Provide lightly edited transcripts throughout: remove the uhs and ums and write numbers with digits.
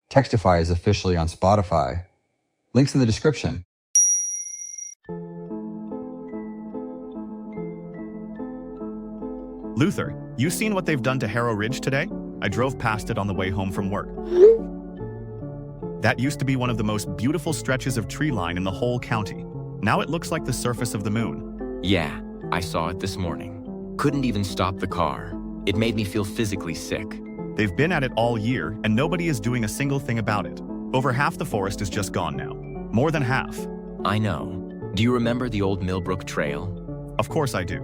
Textify is officially on Spotify. Links in the description. Luther, you seen what they've done to Harrow Ridge today? I drove past it on the way home from work. That used to be one of the most beautiful stretches of tree line in the whole county. Now it looks like the surface of the moon. Yeah, I saw it this morning. Couldn't even stop the car. It made me feel physically sick. They've been at it all year, and nobody is doing a single thing about it. Over half the forest is just gone now. More than half. I know. Do you remember the old Millbrook Trail? Of course I do.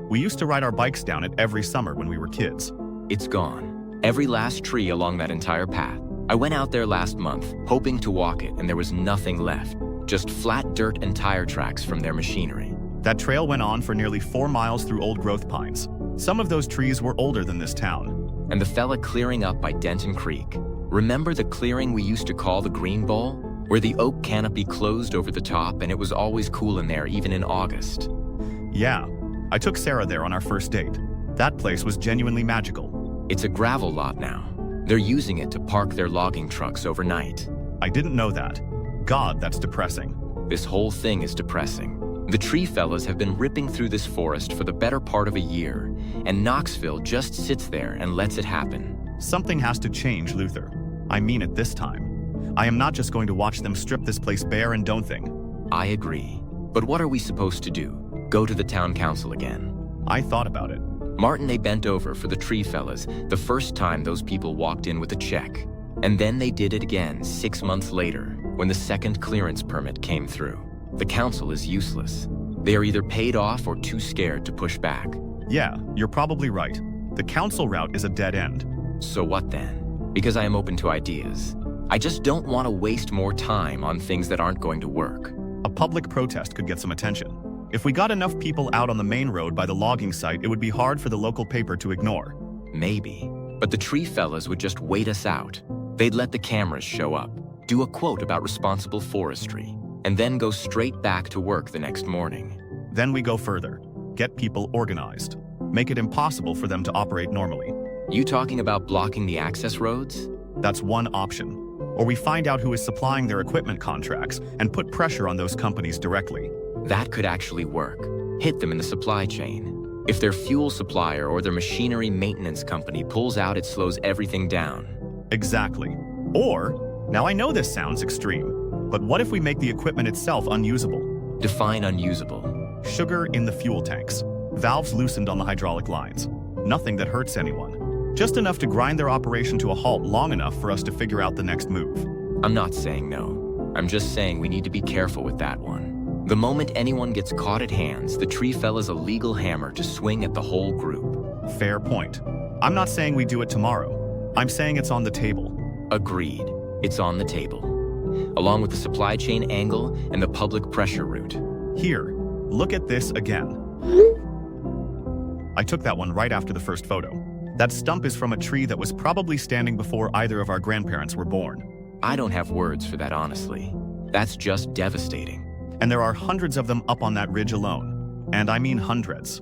We used to ride our bikes down it every summer when we were kids. It's gone. Every last tree along that entire path. I went out there last month, hoping to walk it, and there was nothing left. Just flat dirt and tire tracks from their machinery. That trail went on for nearly 4 miles through old growth pines. Some of those trees were older than this town. And the fella clearing up by Denton Creek. Remember the clearing we used to call the Green Bowl? Where the oak canopy closed over the top and it was always cool in there even in August. Yeah, I took Sarah there on our first date. That place was genuinely magical. It's a gravel lot now. They're using it to park their logging trucks overnight. I didn't know that. God, that's depressing. This whole thing is depressing. The tree fellas have been ripping through this forest for the better part of a year, and Knoxville just sits there and lets it happen. Something has to change, Luther. I mean it this time. I am not just going to watch them strip this place bare and don't think. I agree. But what are we supposed to do? Go to the town council again? I thought about it. Martin, they bent over for the tree fellas the first time those people walked in with a check. And then they did it again 6 months later when the second clearance permit came through. The council is useless. They are either paid off or too scared to push back. Yeah, you're probably right. The council route is a dead end. So what then? Because I am open to ideas. I just don't want to waste more time on things that aren't going to work. A public protest could get some attention. If we got enough people out on the main road by the logging site, it would be hard for the local paper to ignore. Maybe. But the tree fellas would just wait us out. They'd let the cameras show up, do a quote about responsible forestry, and then go straight back to work the next morning. Then we go further. Get people organized. Make it impossible for them to operate normally. You talking about blocking the access roads? That's one option. Or we find out who is supplying their equipment contracts and put pressure on those companies directly. That could actually work. Hit them in the supply chain. If their fuel supplier or their machinery maintenance company pulls out, it slows everything down. Exactly. Or, now I know this sounds extreme, but what if we make the equipment itself unusable? Define unusable. Sugar in the fuel tanks. Valves loosened on the hydraulic lines. Nothing that hurts anyone. Just enough to grind their operation to a halt long enough for us to figure out the next move. I'm not saying no. I'm just saying we need to be careful with that one. The moment anyone gets caught at hands, the tree fella's a legal hammer to swing at the whole group. Fair point. I'm not saying we do it tomorrow. I'm saying it's on the table. Agreed. It's on the table. Along with the supply chain angle and the public pressure route. Here, look at this again. I took that one right after the first photo. That stump is from a tree that was probably standing before either of our grandparents were born. I don't have words for that, honestly. That's just devastating. And there are hundreds of them up on that ridge alone. And I mean hundreds.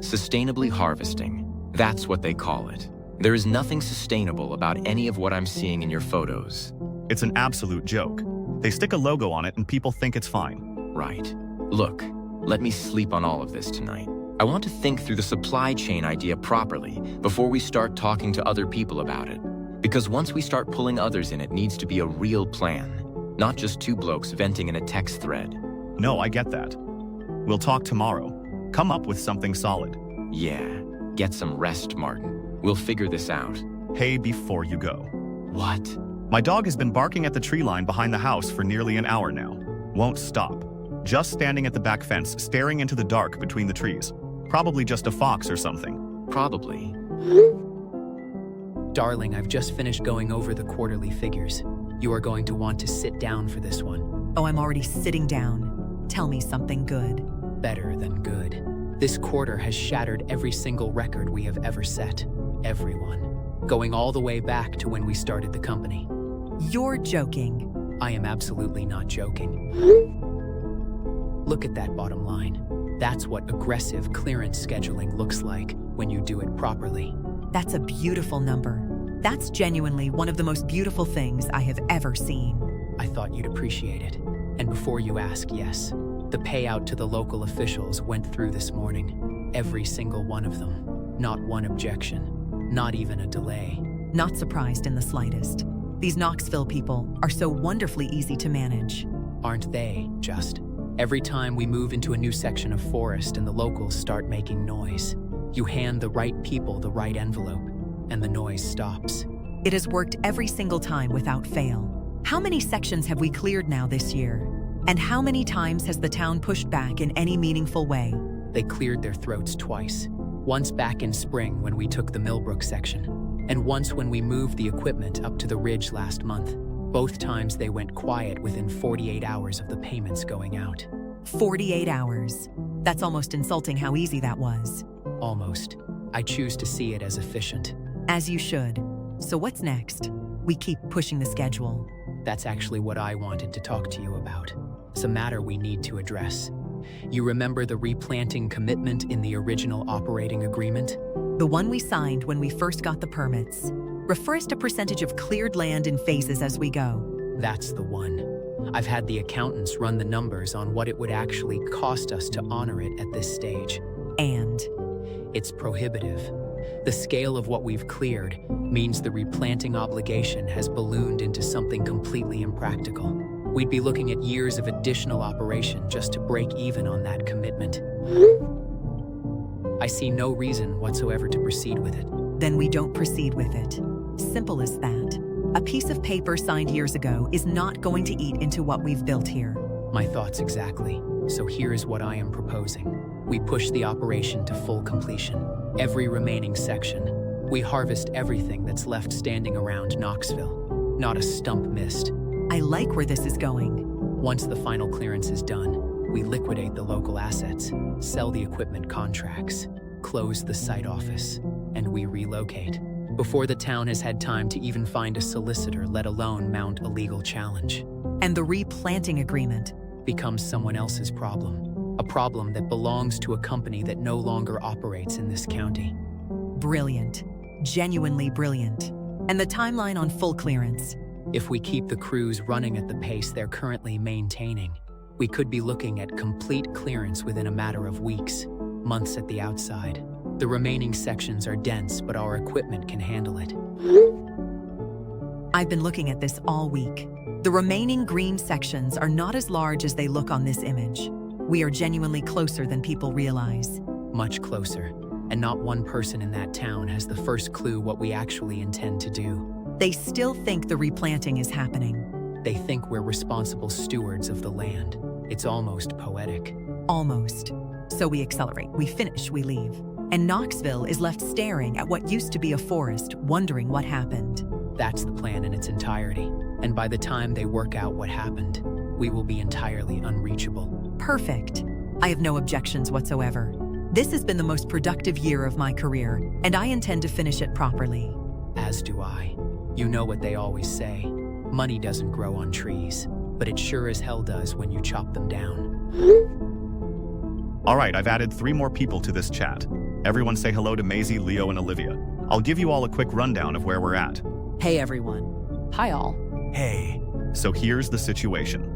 Sustainably harvesting. That's what they call it. There is nothing sustainable about any of what I'm seeing in your photos. It's an absolute joke. They stick a logo on it and people think it's fine. Right. Look, let me sleep on all of this tonight. I want to think through the supply chain idea properly before we start talking to other people about it. Because once we start pulling others in, it needs to be a real plan. Not just two blokes venting in a text thread. No, I get that. We'll talk tomorrow. Come up with something solid. Yeah, get some rest, Martin. We'll figure this out. Hey, before you go. What? My dog has been barking at the tree line behind the house for nearly an hour now. Won't stop. Just standing at the back fence, staring into the dark between the trees. Probably just a fox or something. Probably. Darling, I've just finished going over the quarterly figures. You are going to want to sit down for this one. Oh, I'm already sitting down. Tell me something good. Better than good. This quarter has shattered every single record we have ever set. Everyone. Going all the way back to when we started the company. You're joking. I am absolutely not joking. Look at that bottom line. That's what aggressive clearance scheduling looks like when you do it properly. That's a beautiful number. That's genuinely one of the most beautiful things I have ever seen. I thought you'd appreciate it. And before you ask, yes, the payout to the local officials went through this morning. Every single one of them. Not one objection. Not even a delay. Not surprised in the slightest. These Knoxville people are so wonderfully easy to manage. Aren't they, just? Every time we move into a new section of forest and the locals start making noise, you hand the right people the right envelope, and the noise stops. It has worked every single time without fail. How many sections have we cleared now this year? And how many times has the town pushed back in any meaningful way? They cleared their throats twice. Once back in spring when we took the Millbrook section, and once when we moved the equipment up to the ridge last month. Both times they went quiet within 48 hours of the payments going out. 48 hours. That's almost insulting how easy that was. Almost. I choose to see it as efficient. As you should. So what's next? We keep pushing the schedule. That's actually what I wanted to talk to you about. It's a matter we need to address. You remember the replanting commitment in the original operating agreement? The one we signed when we first got the permits. Refers to percentage of cleared land in phases as we go. That's the one. I've had the accountants run the numbers on what it would actually cost us to honor it at this stage. And it's prohibitive. The scale of what we've cleared means the replanting obligation has ballooned into something completely impractical. We'd be looking at years of additional operation just to break even on that commitment. I see no reason whatsoever to proceed with it. Then we don't proceed with it. Simple as that. A piece of paper signed years ago is not going to eat into what we've built here. My thoughts exactly. So here's what I am proposing. We push the operation to full completion. Every remaining section. We harvest everything that's left standing around Knoxville. Not a stump missed. I like where this is going. Once the final clearance is done, we liquidate the local assets, sell the equipment contracts, close the site office, and we relocate. Before the town has had time to even find a solicitor, let alone mount a legal challenge. And the replanting agreement becomes someone else's problem. A problem that belongs to a company that no longer operates in this county. Brilliant. Genuinely brilliant. And the timeline on full clearance. If we keep the crews running at the pace they're currently maintaining, we could be looking at complete clearance within a matter of weeks, months at the outside. The remaining sections are dense, but our equipment can handle it. I've been looking at this all week. The remaining green sections are not as large as they look on this image. We are genuinely closer than people realize. Much closer. And not one person in that town has the first clue what we actually intend to do. They still think the replanting is happening. They think we're responsible stewards of the land. It's almost poetic. Almost. So we accelerate, we finish, we leave. And Knoxville is left staring at what used to be a forest, wondering what happened. That's the plan in its entirety. And by the time they work out what happened, we will be entirely unreachable. Perfect. I have no objections whatsoever. This has been the most productive year of my career, and I intend to finish it properly. As do I. You know what they always say. Money doesn't grow on trees, but it sure as hell does when you chop them down. All right, I've added 3 more people to this chat. Everyone say hello to Maisie, Leo, and Olivia. I'll give you all a quick rundown of where we're at. Hey everyone. Hi all. Hey. So here's the situation.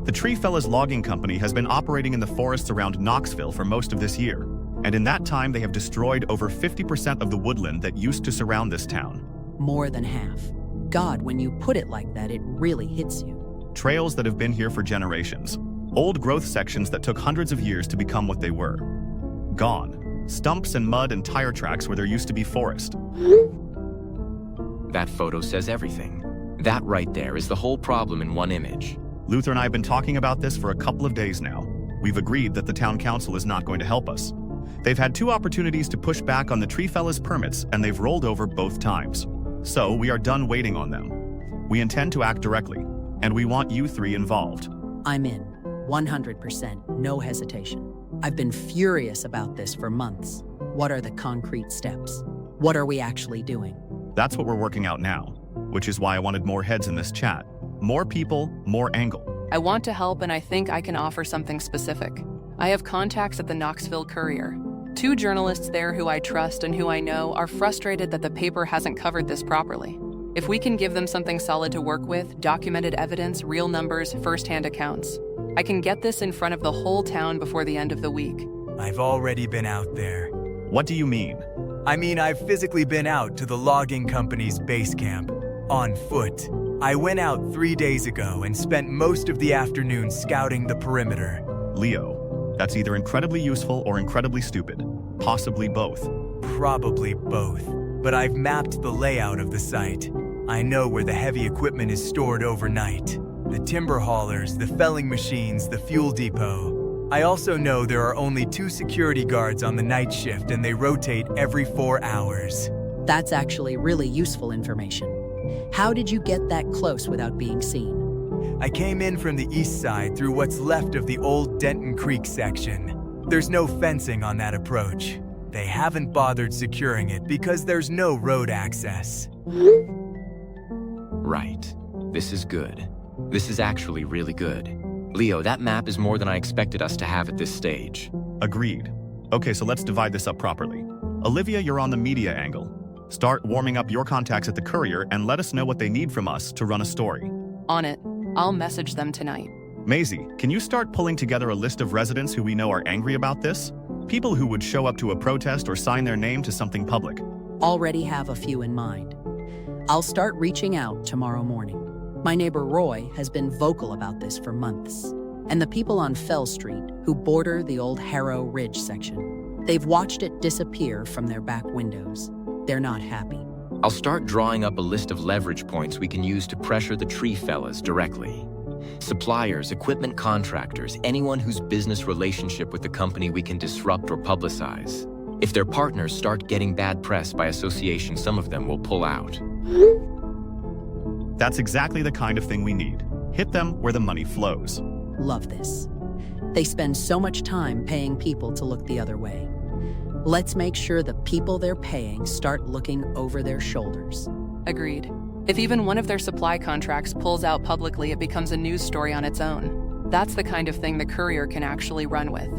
The Tree Fellas Logging Company has been operating in the forests around Knoxville for most of this year, and in that time they have destroyed over 50% of the woodland that used to surround this town. More than half. God, when you put it like that, it really hits you. Trails that have been here for generations. Old growth sections that took hundreds of years to become what they were. Gone. Stumps and mud and tire tracks where there used to be forest. That photo says everything. That right there is the whole problem in one image. Luther and I have been talking about this for a couple of days now. We've agreed that the town council is not going to help us. They've had 2 opportunities to push back on the Tree Fellas permits, and they've rolled over both times. So we are done waiting on them. We intend to act directly, and we want you 3 involved. I'm in. 100%. No hesitation. I've been furious about this for months. What are the concrete steps? What are we actually doing? That's what we're working out now, which is why I wanted more heads in this chat. More people, more angle. I want to help, and I think I can offer something specific. I have contacts at the Knoxville Courier. 2 journalists there who I trust and who I know are frustrated that the paper hasn't covered this properly. If we can give them something solid to work with, documented evidence, real numbers, first-hand accounts, I can get this in front of the whole town before the end of the week. I've already been out there. What do you mean? I mean, I've physically been out to the logging company's base camp, on foot. I went out 3 days ago and spent most of the afternoon scouting the perimeter. Leo, that's either incredibly useful or incredibly stupid. Possibly both. Probably both. But I've mapped the layout of the site. I know where the heavy equipment is stored overnight. The timber haulers, the felling machines, the fuel depot. I also know there are only 2 security guards on the night shift and they rotate every 4 hours. That's actually really useful information. How did you get that close without being seen? I came in from the east side through what's left of the old Denton Creek section. There's no fencing on that approach. They haven't bothered securing it because there's no road access. Right. This is good. This is actually really good. Leo, that map is more than I expected us to have at this stage. Agreed. Okay, so let's divide this up properly. Olivia, you're on the media angle. Start warming up your contacts at the Courier and let us know what they need from us to run a story. On it. I'll message them tonight. Maisie, can you start pulling together a list of residents who we know are angry about this? People who would show up to a protest or sign their name to something public. Already have a few in mind. I'll start reaching out tomorrow morning. My neighbor Roy has been vocal about this for months. And the people on Fell Street who border the old Harrow Ridge section. They've watched it disappear from their back windows. They're not happy. I'll start drawing up a list of leverage points we can use to pressure the tree fellas directly. Suppliers, equipment contractors, anyone whose business relationship with the company we can disrupt or publicize. If their partners start getting bad press by association, some of them will pull out. That's exactly the kind of thing we need. Hit them where the money flows. Love this. They spend so much time paying people to look the other way. Let's make sure the people they're paying start looking over their shoulders. Agreed. If even one of their supply contracts pulls out publicly, it becomes a news story on its own. That's the kind of thing the Courier can actually run with.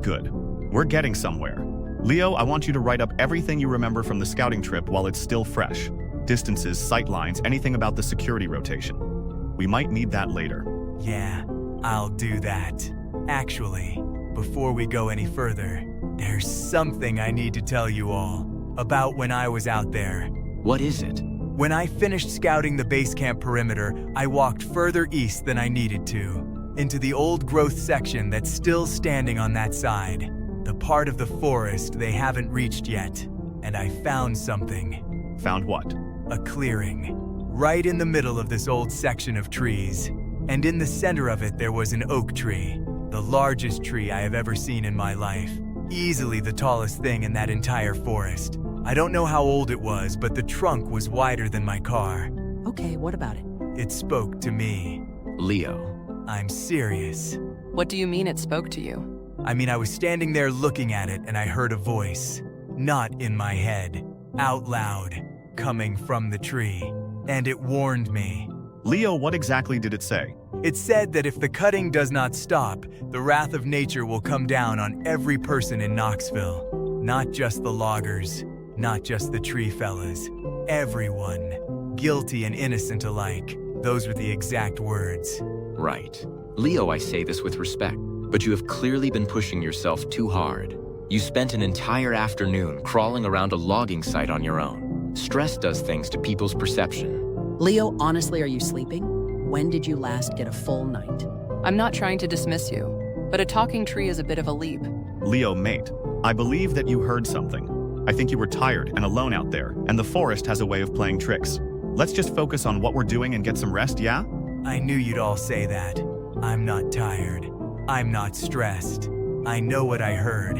Good. We're getting somewhere. Leo, I want you to write up everything you remember from the scouting trip while it's still fresh. Distances, sight lines, anything about the security rotation. We might need that later. Yeah, I'll do that. Actually, before we go any further, there's something I need to tell you all about when I was out there. What is it? When I finished scouting the base camp perimeter, I walked further east than I needed to, into the old growth section that's still standing on that side, the part of the forest they haven't reached yet, and I found something. Found what? A clearing, right in the middle of this old section of trees, and in the center of it there was an oak tree, the largest tree I have ever seen in my life, easily the tallest thing in that entire forest. I don't know how old it was, but the trunk was wider than my car. Okay, what about it? It spoke to me. Leo. I'm serious. What do you mean it spoke to you? I mean, I was standing there looking at it and I heard a voice, not in my head, out loud, coming from the tree, and it warned me. Leo, what exactly did it say? It said that if the cutting does not stop, the wrath of nature will come down on every person in Knoxville. Not just the loggers, not just the tree fellas. Everyone, guilty and innocent alike. Those were the exact words. Right. Leo, I say this with respect, but you have clearly been pushing yourself too hard. You spent an entire afternoon crawling around a logging site on your own. Stress does things to people's perception. Leo, honestly, are you sleeping? When did you last get a full night? I'm not trying to dismiss you, but a talking tree is a bit of a leap. Leo, mate, I believe that you heard something. I think you were tired and alone out there, and the forest has a way of playing tricks. Let's just focus on what we're doing and get some rest, yeah? I knew you'd all say that. I'm not tired. I'm not stressed. I know what I heard.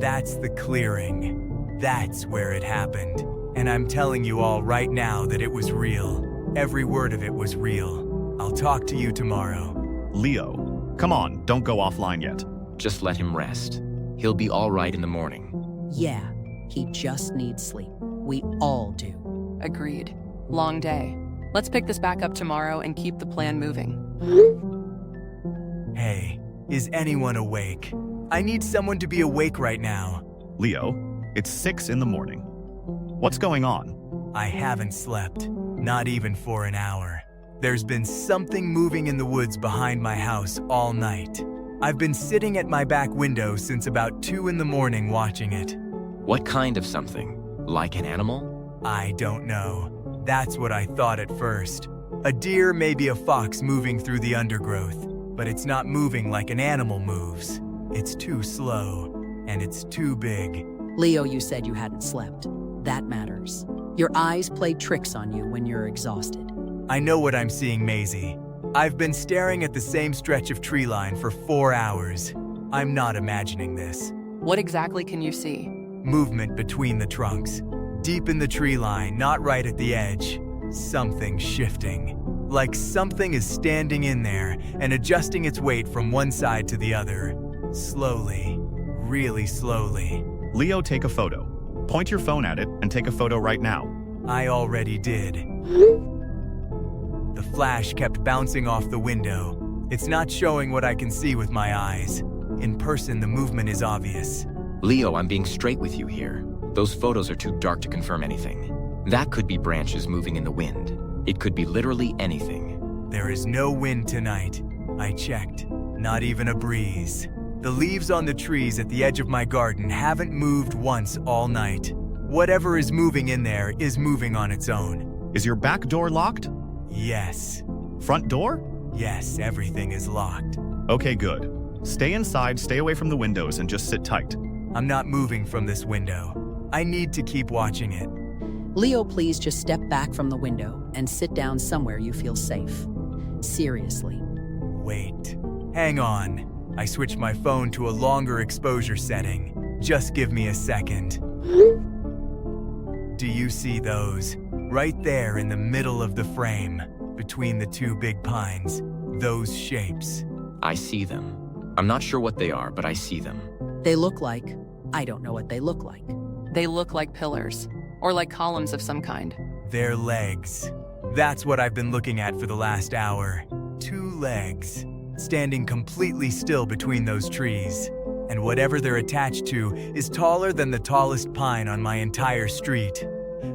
That's the clearing. That's where it happened. And I'm telling you all right now that it was real. Every word of it was real. I'll talk to you tomorrow. Leo, come on, don't go offline yet. Just let him rest. He'll be all right in the morning. Yeah, he just needs sleep. We all do. Agreed. Long day. Let's pick this back up tomorrow and keep the plan moving. Hey, is anyone awake? I need someone to be awake right now. Leo, it's 6 in the morning. What's going on? I haven't slept, not even for an hour. There's been something moving in the woods behind my house all night. I've been sitting at my back window since about 2 in the morning watching it. What kind of something? Like an animal? I don't know. That's what I thought at first. A deer, maybe a fox moving through the undergrowth, but it's not moving like an animal moves. It's too slow, and it's too big. Leo, you said you hadn't slept. That matters. Your eyes play tricks on you when you're exhausted. I know what I'm seeing, Maisie. I've been staring at the same stretch of tree line for 4 hours. I'm not imagining this. What exactly can you see? Movement between the trunks. Deep in the tree line, not right at the edge. Something shifting. Like something is standing in there and adjusting its weight from one side to the other. Slowly. Really slowly. Leo, take a photo. Point your phone at it and take a photo right now. I already did. The flash kept bouncing off the window. It's not showing what I can see with my eyes. In person, the movement is obvious. Leo, I'm being straight with you here. Those photos are too dark to confirm anything. That could be branches moving in the wind. It could be literally anything. There is no wind tonight. I checked. Not even a breeze. The leaves on the trees at the edge of my garden haven't moved once all night. Whatever is moving in there is moving on its own. Is your back door locked? Yes. Front door? Yes, everything is locked. Okay, good. Stay inside, stay away from the windows, and just sit tight. I'm not moving from this window. I need to keep watching it. Leo, please just step back from the window and sit down somewhere you feel safe. Seriously. Wait. Hang on. I switched my phone to a longer exposure setting. Just give me a second. Do you see those? Right there in the middle of the frame, between the 2 big pines. Those shapes. I see them. I'm not sure what they are, but I see them. They look like... I don't know what they look like. They look like pillars, or like columns of some kind. They're legs. That's what I've been looking at for the last hour. 2 legs, standing completely still between those trees. And whatever they're attached to is taller than the tallest pine on my entire street.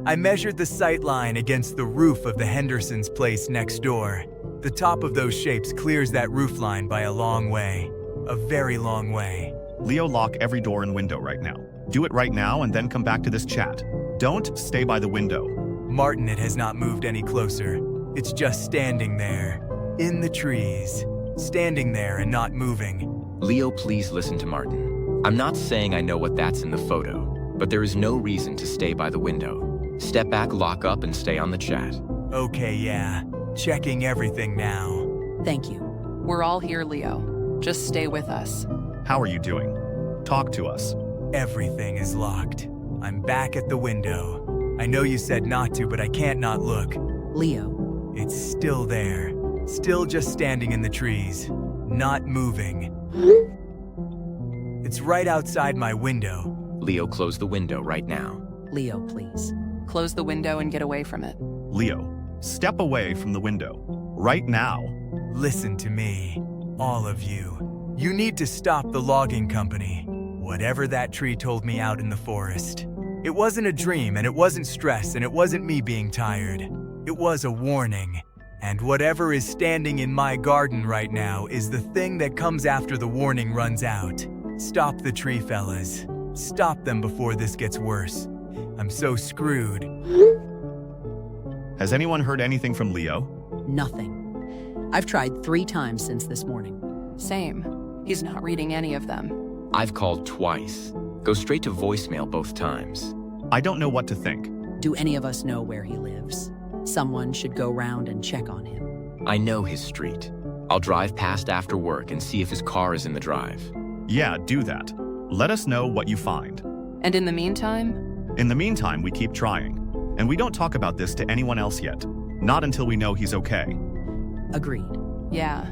I measured the sight line against the roof of the Hendersons' place next door. The top of those shapes clears that roof line by a long way. A very long way. Leo, lock every door and window right now. Do it right now and then come back to this chat. Don't stay by the window. Martin, it has not moved any closer. It's just standing there. In the trees. Standing there and not moving. Leo, please listen to Martin. I'm not saying I know what that's in the photo, but there is no reason to stay by the window. Step back, lock up, and stay on the chat. Okay, yeah. Checking everything now. Thank you. We're all here, Leo. Just stay with us. How are you doing? Talk to us. Everything is locked. I'm back at the window. I know you said not to, but I can't not look. Leo. It's still there. Still just standing in the trees. Not moving. It's right outside my window. Leo, close the window right now. Leo, please. Close the window and get away from it. Leo, step away from the window. Right now. Listen to me. All of you. You need to stop the logging company. Whatever that tree told me out in the forest. It wasn't a dream, and it wasn't stress, and it wasn't me being tired. It was a warning. And whatever is standing in my garden right now is the thing that comes after the warning runs out. Stop the tree, fellas. Stop them before this gets worse. I'm so screwed. Has anyone heard anything from Leo? Nothing. I've tried 3 times since this morning. Same. He's not reading any of them. I've called twice. Go straight to voicemail both times. I don't know what to think. Do any of us know where he lives? Someone should go round and check on him. I know his street. I'll drive past after work and see if his car is in the drive. Yeah, do that. Let us know what you find. And in the meantime? In the meantime, we keep trying. And we don't talk about this to anyone else yet. Not until we know he's okay. Agreed. Yeah.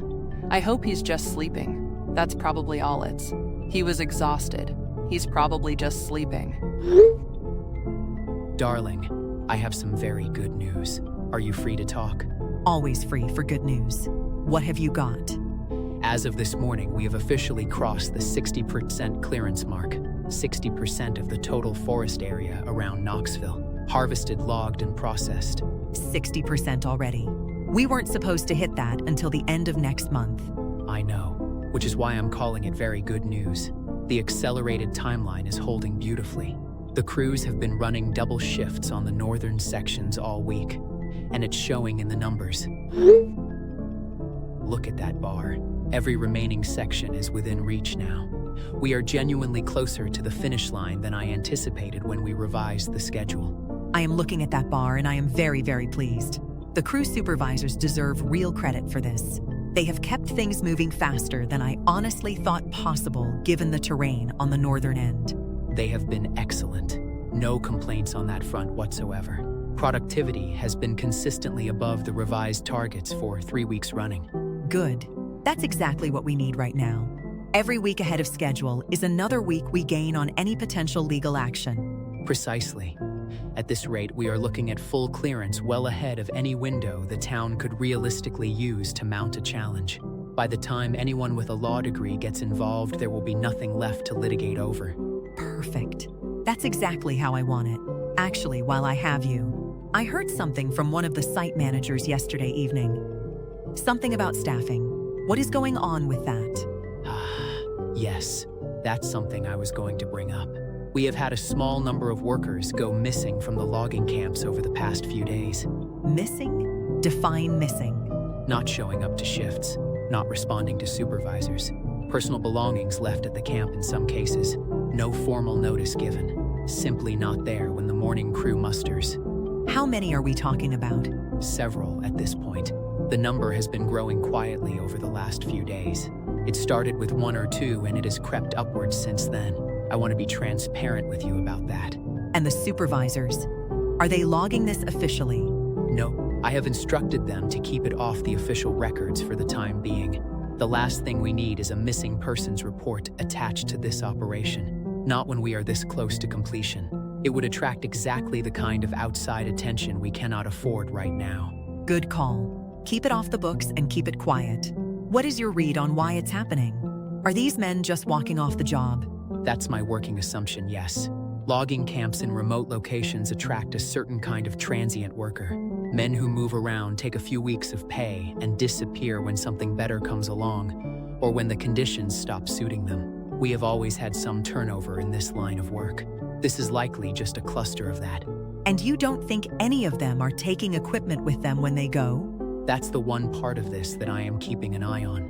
I hope he's just sleeping. That's probably all it's. He was exhausted. He's probably just sleeping. Darling, I have some very good news. Are you free to talk? Always free for good news. What have you got? As of this morning, we have officially crossed the 60% clearance mark, 60% of the total forest area around Knoxville, harvested, logged, and processed. 60% already. We weren't supposed to hit that until the end of next month. I know, which is why I'm calling it very good news. The accelerated timeline is holding beautifully. The crews have been running double shifts on the northern sections all week, and it's showing in the numbers. Look at that bar. Every remaining section is within reach now. We are genuinely closer to the finish line than I anticipated when we revised the schedule. I am looking at that bar and I am very, very pleased. The crew supervisors deserve real credit for this. They have kept things moving faster than I honestly thought possible given the terrain on the northern end. They have been excellent. No complaints on that front whatsoever. Productivity has been consistently above the revised targets for 3 weeks running. Good. That's exactly what we need right now. Every week ahead of schedule is another week we gain on any potential legal action. Precisely. At this rate, we are looking at full clearance well ahead of any window the town could realistically use to mount a challenge. By the time anyone with a law degree gets involved, there will be nothing left to litigate over. Perfect. That's exactly how I want it. Actually, while I have you, I heard something from one of the site managers yesterday evening. Something about staffing. What is going on with that? Yes, that's something I was going to bring up. We have had a small number of workers go missing from the logging camps over the past few days. Missing? Define missing. Not showing up to shifts, not responding to supervisors, personal belongings left at the camp in some cases, no formal notice given, simply not there when the morning crew musters. How many are we talking about? Several at this point. The number has been growing quietly over the last few days. It started with 1 or 2 and it has crept upwards since then. I want to be transparent with you about that. And the supervisors? Are they logging this officially? No, I have instructed them to keep it off the official records for the time being. The last thing we need is a missing persons report attached to this operation, not when we are this close to completion. It would attract exactly the kind of outside attention we cannot afford right now. Good call. Keep it off the books and keep it quiet. What is your read on why it's happening? Are these men just walking off the job? That's my working assumption, yes. Logging camps in remote locations attract a certain kind of transient worker. Men who move around, take a few weeks of pay, and disappear when something better comes along, or when the conditions stop suiting them. We have always had some turnover in this line of work. This is likely just a cluster of that. And you don't think any of them are taking equipment with them when they go? That's the one part of this that I am keeping an eye on.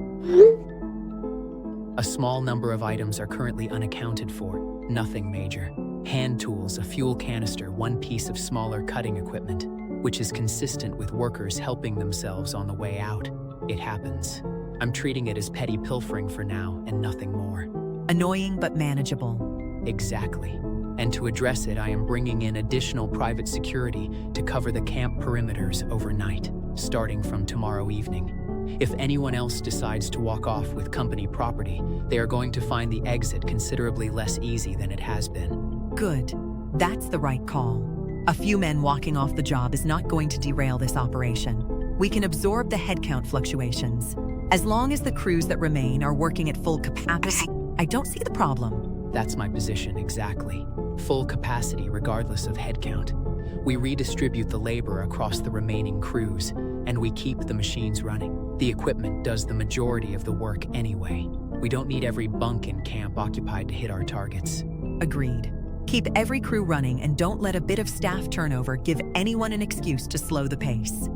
A small number of items are currently unaccounted for, nothing major. Hand tools, a fuel canister, one piece of smaller cutting equipment, which is consistent with workers helping themselves on the way out. It happens. I'm treating it as petty pilfering for now and nothing more. Annoying but manageable. Exactly. And to address it, I am bringing in additional private security to cover the camp perimeters overnight, starting from tomorrow evening. If anyone else decides to walk off with company property, they are going to find the exit considerably less easy than it has been. Good. That's the right call. A few men walking off the job is not going to derail this operation. We can absorb the headcount fluctuations. As long as the crews that remain are working at full capacity, I don't see the problem. That's my position, exactly. Full capacity regardless of headcount. We redistribute the labor across the remaining crews, and we keep the machines running. The equipment does the majority of the work anyway. We don't need every bunk in camp occupied to hit our targets. Agreed. Keep every crew running and don't let a bit of staff turnover give anyone an excuse to slow the pace.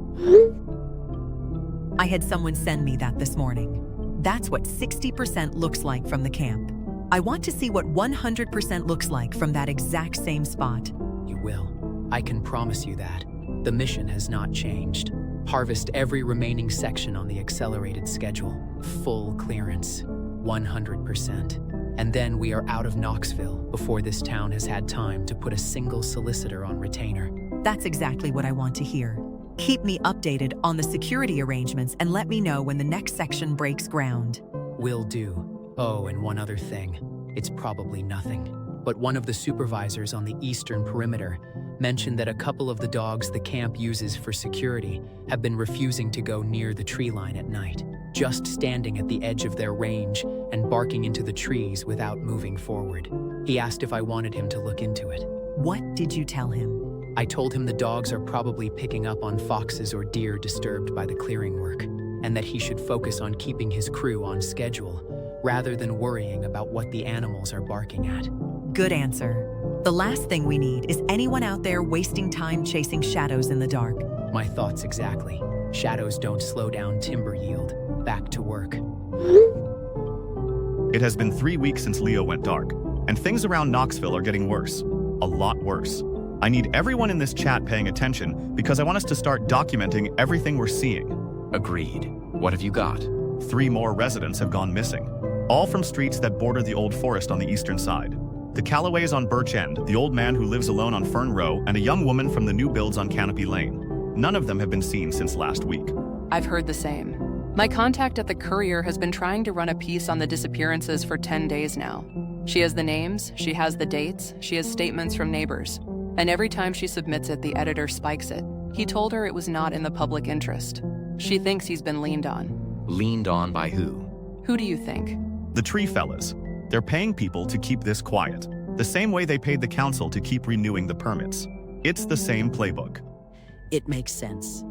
I had someone send me that this morning. That's what 60% looks like from the camp. I want to see what 100% looks like from that exact same spot. You will. I can promise you that. The mission has not changed. Harvest every remaining section on the accelerated schedule. Full clearance. 100%. And then we are out of Knoxville before this town has had time to put a single solicitor on retainer. That's exactly what I want to hear. Keep me updated on the security arrangements and let me know when the next section breaks ground. Will do. Oh, and one other thing. It's probably nothing. But one of the supervisors on the eastern perimeter mentioned that a couple of the dogs the camp uses for security have been refusing to go near the tree line at night. just standing at the edge of their range and barking into the trees without moving forward. He asked if I wanted him to look into it. What did you tell him? I told him the dogs are probably picking up on foxes or deer disturbed by the clearing work, and that he should focus on keeping his crew on schedule, rather than worrying about what the animals are barking at. Good answer. The last thing we need is anyone out there wasting time chasing shadows in the dark. My thoughts exactly. Shadows don't slow down timber yield. Back to work. It has been 3 weeks since Leo went dark, and things around Knoxville are getting worse. A lot worse. I need everyone in this chat paying attention because I want us to start documenting everything we're seeing. Agreed. What have you got? 3 more residents have gone missing, all from streets that border the old forest on the eastern side. The Callaways on Birch End, the old man who lives alone on Fern Row, and a young woman from the new builds on Canopy Lane. None of them have been seen since last week. I've heard the same. My contact at the Courier has been trying to run a piece on the disappearances for 10 days now. She has the names, she has the dates, she has statements from neighbors. And every time she submits it, the editor spikes it. He told her it was not in the public interest. She thinks he's been leaned on. Leaned on by who? Who do you think? The tree fellas. They're paying people to keep this quiet, the same way they paid the council to keep renewing the permits. It's the same playbook. It makes sense.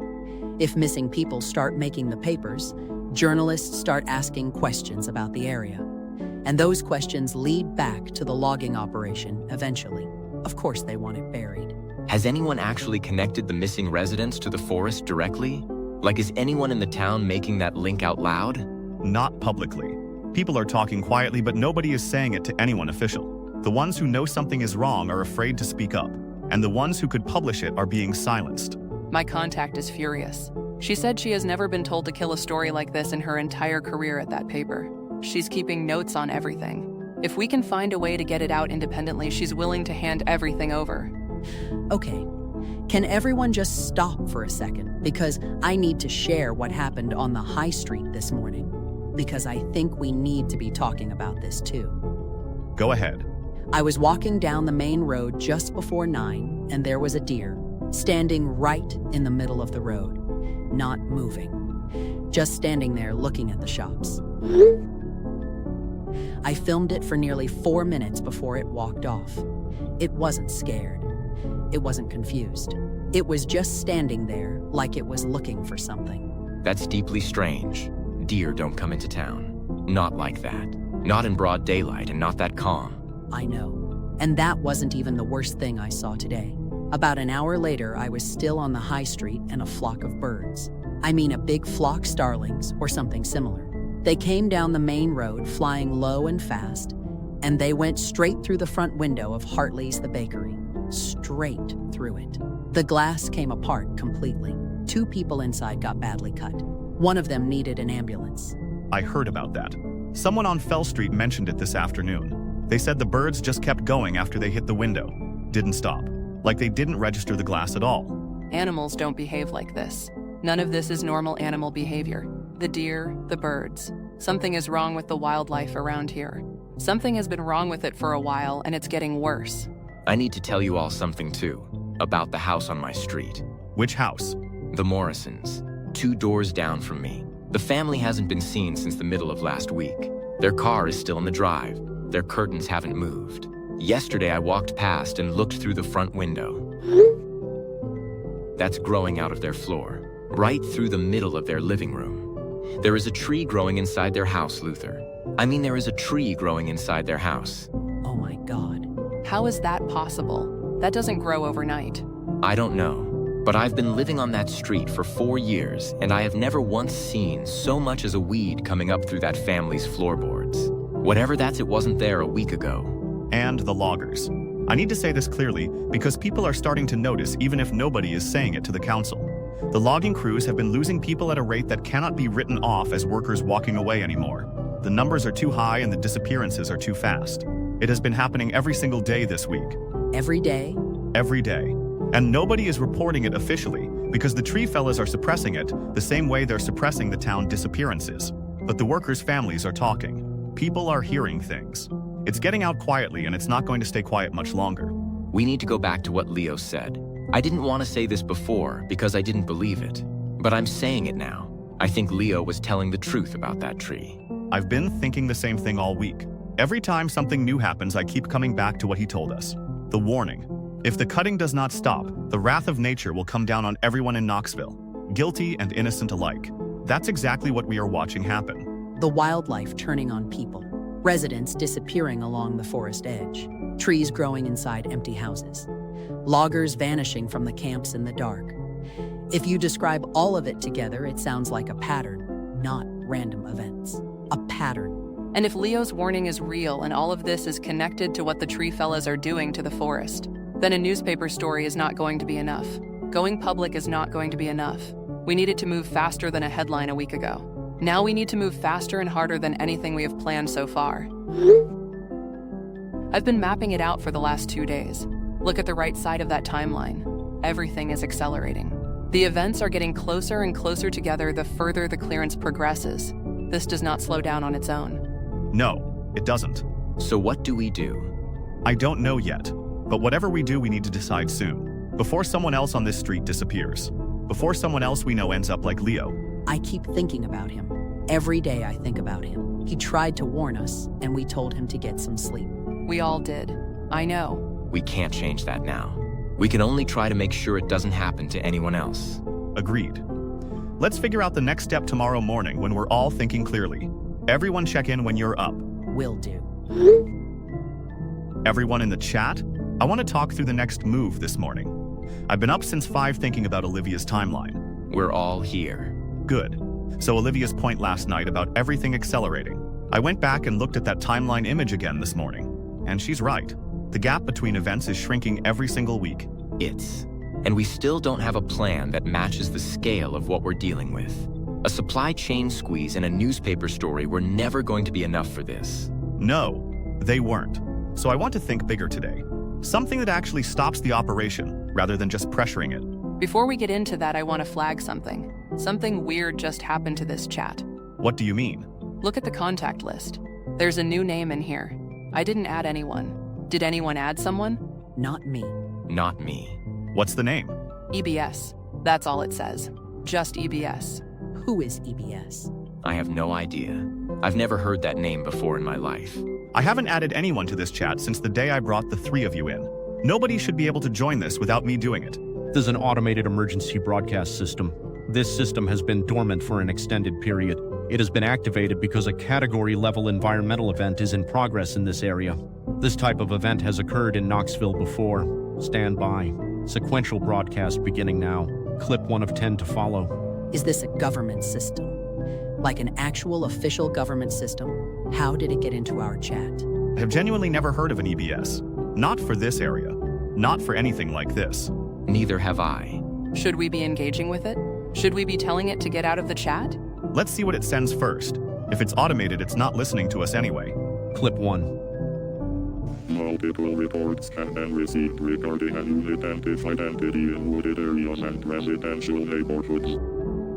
If missing people start making the papers, journalists start asking questions about the area. And those questions lead back to the logging operation eventually. Of course they want it buried. Has anyone actually connected the missing residents to the forest directly? Like, is anyone in the town making that link out loud? Not publicly. People are talking quietly, but nobody is saying it to anyone official. The ones who know something is wrong are afraid to speak up, and the ones who could publish it are being silenced. My contact is furious. She said she has never been told to kill a story like this in her entire career at that paper. She's keeping notes on everything. If we can find a way to get it out independently, she's willing to hand everything over. Okay, can everyone just stop for a second? Because I need to share what happened on the high street this morning. Because I think we need to be talking about this too. Go ahead. I was walking down the main road just before 9, and there was a deer standing right in the middle of the road, not moving, just standing there looking at the shops. I filmed it for nearly 4 minutes before it walked off. It wasn't scared. It wasn't confused. It was just standing there like it was looking for something. That's deeply strange. Deer don't come into town. Not like that. Not in broad daylight and not that calm. I know. And that wasn't even the worst thing I saw today. About an hour later, I was still on the high street and a flock of birds. I mean a big flock starlings or something similar. They came down the main road flying low and fast, and they went straight through the front window of Hartley's the bakery. Straight through it. The glass came apart completely. 2 people inside got badly cut. One of them needed an ambulance. I heard about that. Someone on Fell Street mentioned it this afternoon. They said the birds just kept going after they hit the window. Didn't stop. Like they didn't register the glass at all. Animals don't behave like this. None of this is normal animal behavior. The deer, the birds. Something is wrong with the wildlife around here. Something has been wrong with it for a while, and it's getting worse. I need to tell you all something too, about the house on my street. Which house? The Morrisons, 2 doors down from me. The family hasn't been seen since the middle of last week. Their car is still in the drive. Their curtains haven't moved. Yesterday I walked past and looked through the front window. That's growing out of their floor, right through the middle of their living room. There is a tree growing inside their house, Luther. I mean, there is a tree growing inside their house. Oh my God. How is that possible? That doesn't grow overnight. I don't know, but I've been living on that street for 4 years, and I have never once seen so much as a weed coming up through that family's floorboards. Whatever that's, it wasn't there a week ago. And the loggers. I need to say this clearly because people are starting to notice even if nobody is saying it to the council. The logging crews have been losing people at a rate that cannot be written off as workers walking away anymore. The numbers are too high and the disappearances are too fast. It has been happening every single day this week. Every day? Every day. And nobody is reporting it officially because the tree fellas are suppressing it the same way they're suppressing the town disappearances. But the workers' families are talking. People are hearing things. It's getting out quietly and it's not going to stay quiet much longer. We need to go back to what Leo said. I didn't want to say this before because I didn't believe it, but I'm saying it now. I think Leo was telling the truth about that tree. I've been thinking the same thing all week. Every time something new happens, I keep coming back to what he told us. The warning. If the cutting does not stop, the wrath of nature will come down on everyone in Knoxville, guilty and innocent alike. That's exactly what we are watching happen. The wildlife turning on people, residents disappearing along the forest edge, trees growing inside empty houses, loggers vanishing from the camps in the dark. If you describe all of it together, it sounds like a pattern, not random events. A pattern. And if Leo's warning is real and all of this is connected to what the tree fellas are doing to the forest, then a newspaper story is not going to be enough. Going public is not going to be enough. We needed to move faster than a headline a week ago. Now we need to move faster and harder than anything we have planned so far. I've been mapping it out for the last 2 days. Look at the right side of that timeline. Everything is accelerating. The events are getting closer and closer together the further the clearance progresses. This does not slow down on its own. No, it doesn't. So what do we do? I don't know yet, but whatever we do, we need to decide soon. Before someone else on this street disappears. Before someone else we know ends up like Leo. I keep thinking about him. Every day I think about him. He tried to warn us, and we told him to get some sleep. We all did. I know. We can't change that now. We can only try to make sure it doesn't happen to anyone else. Agreed. Let's figure out the next step tomorrow morning when we're all thinking clearly. Everyone check in when you're up. Will do. Everyone in the chat, I want to talk through the next move this morning. I've been up since 5 thinking about Olivia's timeline. We're all here. Good. So Olivia's point last night about everything accelerating. I went back and looked at that timeline image again this morning. And she's right. The gap between events is shrinking every single week. And we still don't have a plan that matches the scale of what we're dealing with. A supply chain squeeze and a newspaper story were never going to be enough for this. No, they weren't. So I want to think bigger today. Something that actually stops the operation, rather than just pressuring it. Before we get into that, I want to flag something. Something weird just happened to this chat. What do you mean? Look at the contact list. There's a new name in here. I didn't add anyone. Did anyone add someone? Not me. Not me. What's the name? EBS. That's all it says. Just EBS. Who is EBS? I have no idea. I've never heard that name before in my life. I haven't added anyone to this chat since the day I brought the 3 of you in. Nobody should be able to join this without me doing it. This is an automated emergency broadcast system. This system has been dormant for an extended period. It has been activated because a category-level environmental event is in progress in this area. This type of event has occurred in Knoxville before. Stand by. Sequential broadcast beginning now. Clip 1 of 10 to follow. Is this a government system? Like an actual official government system? How did it get into our chat? I have genuinely never heard of an EBS. Not for this area. Not for anything like this. Neither have I. Should we be engaging with it? Should we be telling it to get out of the chat? Let's see what it sends first. If it's automated, it's not listening to us anyway. Clip 1. Multiple reports have been received regarding an unidentified entity in wooded areas and residential neighborhoods.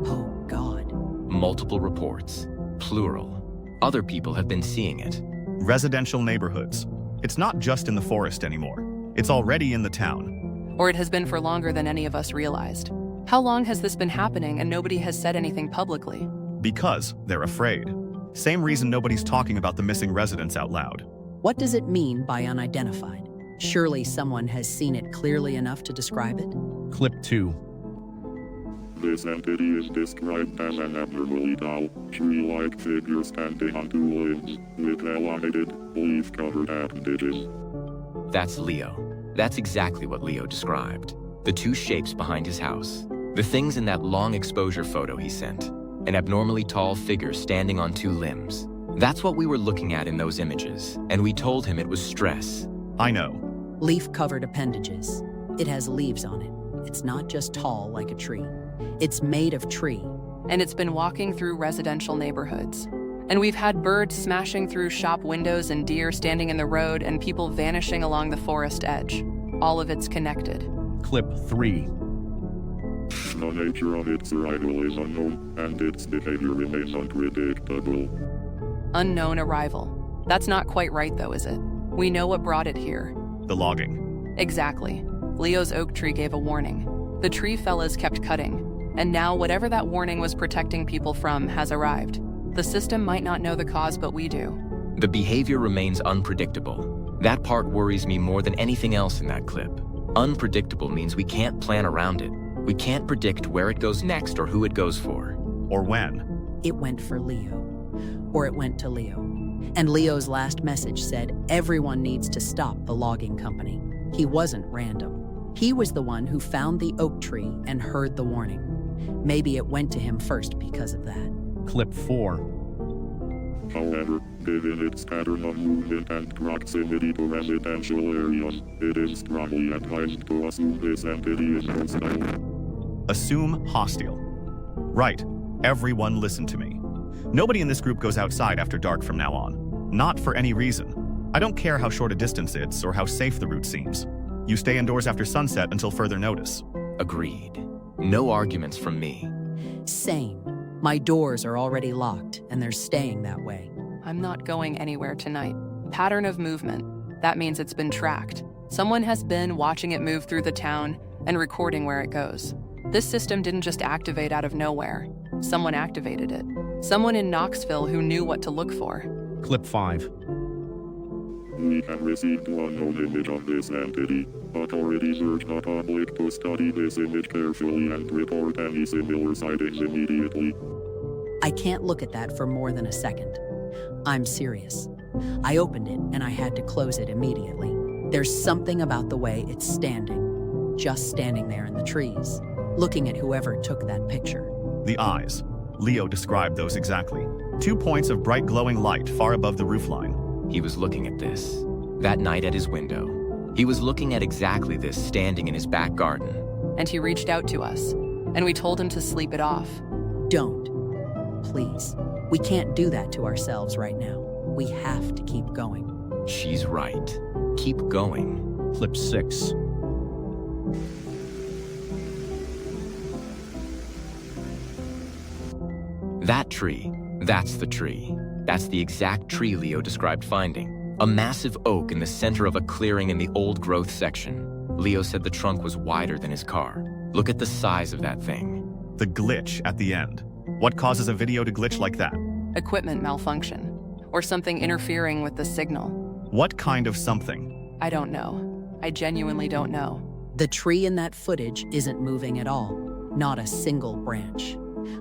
Oh, God. Multiple reports. Plural. Other people have been seeing it. Residential neighborhoods. It's not just in the forest anymore. It's already in the town. Or it has been for longer than any of us realized. How long has this been happening and nobody has said anything publicly? Because they're afraid. Same reason nobody's talking about the missing residents out loud. What does it mean by unidentified? Surely someone has seen it clearly enough to describe it? Clip 2. This entity is described as an abnormally tall, tree-like figure standing on 2 limbs, with elongated, leaf-covered appendages. That's Leo. That's exactly what Leo described. The 2 shapes behind his house. The things in that long exposure photo he sent. An abnormally tall figure standing on 2 limbs. That's what we were looking at in those images, and we told him it was stress. I know. Leaf-covered appendages. It has leaves on it. It's not just tall like a tree. It's made of tree. And it's been walking through residential neighborhoods. And we've had birds smashing through shop windows and deer standing in the road and people vanishing along the forest edge. All of it's connected. Clip 3. The nature of its arrival is unknown, and its behavior remains unpredictable. Unknown arrival. That's not quite right though, is it? We know what brought it here. The logging. Exactly. Leo's oak tree gave a warning. The tree fellas kept cutting. And now whatever that warning was protecting people from has arrived. The system might not know the cause, but we do. The behavior remains unpredictable. That part worries me more than anything else in that clip. Unpredictable means we can't plan around it. We can't predict where it goes next or who it goes for. Or when. It went for Leo. Or it went to Leo. And Leo's last message said everyone needs to stop the logging company. He wasn't random. He was the one who found the oak tree and heard the warning. Maybe it went to him first because of that. Clip 4. However, given its pattern of movement and proximity to residential areas, it is strongly advised to assume this entity is hostile. Assume hostile. Right. Everyone listen to me. Nobody in this group goes outside after dark from now on. Not for any reason. I don't care how short a distance it's or how safe the route seems. You stay indoors after sunset until further notice. Agreed. No arguments from me. Same. My doors are already locked, and they're staying that way. I'm not going anywhere tonight. Pattern of movement. That means it's been tracked. Someone has been watching it move through the town and recording where it goes. This system didn't just activate out of nowhere. Someone activated it. Someone in Knoxville who knew what to look for. Clip 5. We have received one known image of this entity. Authorities urge the public to study this image carefully and report any similar sightings immediately. I can't look at that for more than a second. I'm serious. I opened it and I had to close it immediately. There's something about the way it's standing. Just standing there in the trees, looking at whoever took that picture. The eyes. Leo described those exactly. 2 points of bright glowing light far above the roofline. He was looking at this. That night at his window. He was looking at exactly this standing in his back garden. And he reached out to us, and we told him to sleep it off. Don't. Please. We can't do that to ourselves right now. We have to keep going. She's right. Keep going. Clip 6. That tree. That's the tree. That's the exact tree Leo described finding. A massive oak in the center of a clearing in the old growth section. Leo said the trunk was wider than his car. Look at the size of that thing. The glitch at the end. What causes a video to glitch like that? Equipment malfunction. Or something interfering with the signal. What kind of something? I don't know. I genuinely don't know. The tree in that footage isn't moving at all. Not a single branch.